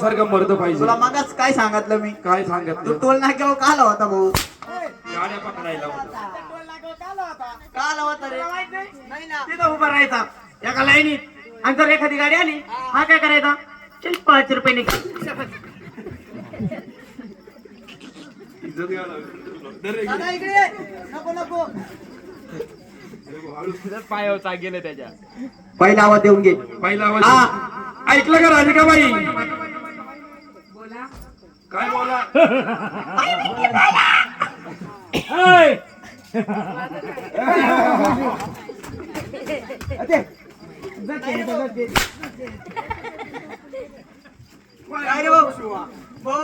सारखं मर्द पाहिजे. तुला मगाच काय सांगितलं मी? काय तू सांगितलं? टोल नाक्यावर का आला होता भाऊ? गाड्या पकडायला होता. का आला होता रे? नाही ना. तिथं उभा राहायचा एका लाईनीत आणि जर एखादी गाडी आली हा काय करायचा? चल 5 रुपये निघा. इज्जत घ्यायला दर एक. दादा इकडे ये. नको नको. पायावर गेले त्याच्या. पहिला आवाज देऊन घे. पहिला आवाज. हा. ऐकलं का राधिकाबाई? काय बोला? काय रे भाऊ? भाऊ,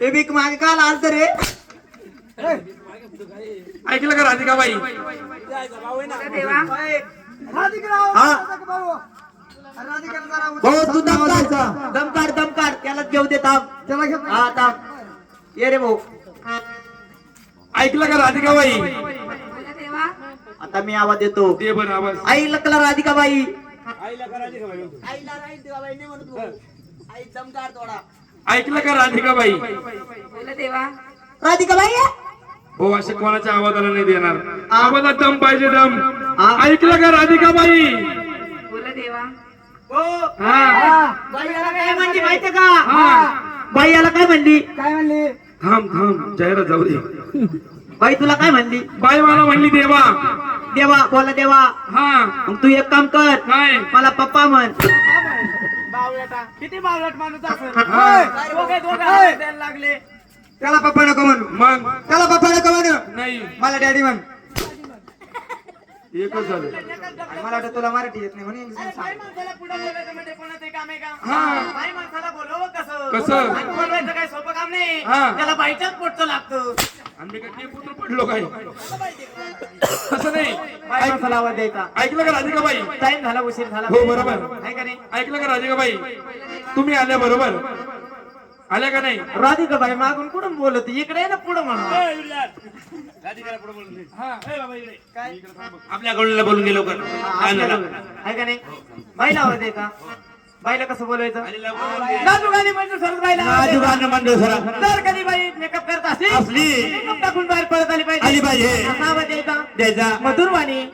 हे भीक मागे का आलत रे? ऐकलं का राधिकाबाई? हा. भाऊ तू दम काढ त्याला घेऊ दे ताप. हा ताप. ये रे भाऊ. ऐकलं का राधिकाबाई? आता मी आवाज देतो. ते पण आवाज. आई लकला राधिकाबाई. ऐकलं का राधिकाबाई? राधिकाबाई हो, अशा कोणाच्या आवाजाला नाही देणार. आवाजात दम पाहिजे, दम. हा. ऐकलं का राधिकाबाई? बाई याला काय म्हणली माहितीये का? हा. बाई याला काय म्हणली? थांब जाहिरात जाऊ दे. बाई तुला काय म्हणली? बाई मला म्हणली देवा. देवा बोला देवा. हा. मग तू एक काम कर, काय? मला पप्पा म्हण. बावळटा किती बावळट माणूस असेल. हा. दोघं हात द्यायला लागले. त्याला पप्पा नको म्हणू. मग त्याला पप्पा नको म्हणू. नाही, मला डॅडी म्हण. एकच झालं. मला वाटतं तुला मराठी येत नाही म्हणून अरे बाई माणसाला पुढे बोलायचं म्हणजे कोणाचं काम आहे का? हा. बाई माणसाला बोलव कसं? कसं? आणि बोलवायचं काय सोपं काम नाही. हा. त्याला बाईच्याच पोटचं लागतं. आम्ही काय पुत्र पडलो काय? असं नाही. बाई माणसाला आवाज द्यायचा. ऐकलं का राधिकाबाई? टाइम झाला, उशीर झाला. हो, बरोबर. आहे का नाही? ऐकलं का राधिकाबाई? तुम्ही आल्या बरोबर. आल्या का नाही? राधिकाबाई मागून कुठून बोलत इकडे आहे ना पुढं म्हणा. आपल्या कडून बोलून गेलो कर. आहे का नाही? बाईला आवाज द्यायचा. बाईला कसं बोलवायचं? नाजूक म्हणजे सरस बाईला. जर कधी बाई मेकअप करत असली मेकअप टाकून बाहेर पळत आली पाहिजे. असा आवाज द्यायचा. मधुर वाणी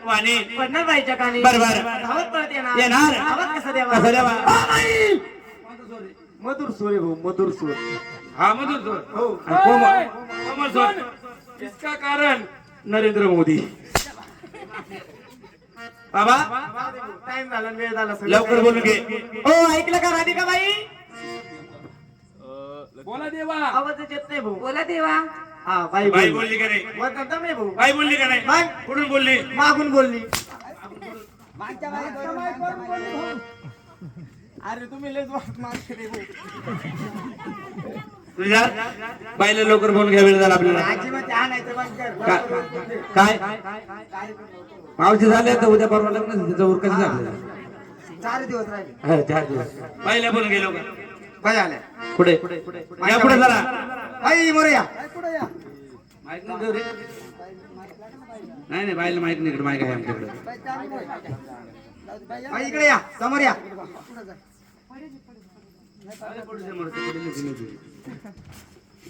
पडणार बाईच्या कानी. धावत पळत येणार. आवाज कसा द्यावा? मधुर सूर आहे भाऊ, मधुर सूर. हा, मधुर स्वर. हो. कोमल स्वर. इसका कारण नरेंद्र मोदी. बाबा टाइम झाला, वेळ झाला. लवकर बोलून घे. हो, ऐकलं का राधिकाबाई? बोला देवा. आवाजच येत नाही भाऊ. बोला देवा. हा बाई बाई बोल. बोलली का नाही? दम आहे भाऊ. बाई बोलली का नाही? मग? कुठून बोलली? मागून बोलली. अरे तुम्ही लयच वाट मारते रे भाऊ. तुझ्या बाईला लवकर बोलून घ्या, वेळ झाला आपल्याला. अजिबात आणायचं बंद कर. काय मावशी झाले तर उद्या परवा लग्न त्याचा उरकच आपल्याला. 4 दिवस राहिले. हा, 4 दिवस. बाईला बोलून गेलो का? बाई आल्या. पुढे या, पुढे जरा. बाई मोरया. माहित नाही देऊ रे. नाही बाईला माहित नाही. इकडे माहिती आहे आमच्याकडे. बाई इकडे या, समोर या.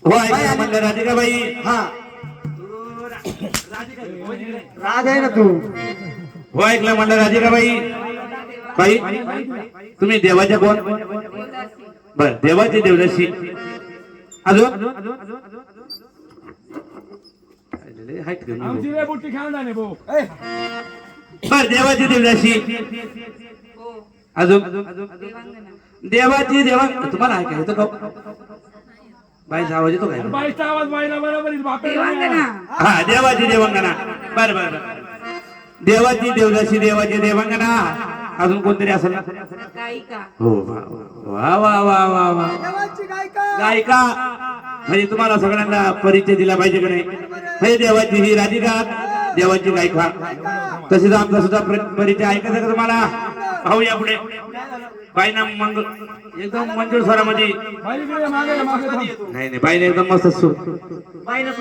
हो, ऐका म्हणलं राधिकाबाई. हा राज आहे ना तू. हो, ऐकलं म्हणलं राधिकाबाई. बाई तुम्ही देवाच्या कोण? बर, देवाचे देवदासी. अजून बर, देवाची देवदासी. अजून देवाची तुम्हाला ऐकायचं का? बाईचा आवाज येतो काय? देवांगना. हा, देवाची देवांगना. बर बर. देवाची देवदासी, देवाची देवांगना. अजून कोणतरी असेल ना? गायिका. हो, वा वा वा वा वा. गायिका म्हणजे तुम्हाला सगळ्यांना परिचय दिला पाहिजे का नाही? हे देवाची ही राधिका, देवाची गायिका. तसेच आमचा सुद्धा परिचय ऐकायचा का तुम्हाला? पाहूया पुढे. बाईना एकदम मंजूळ स्वरामध्ये. नाही बाईने एकदम मस्त सूर. बाईनं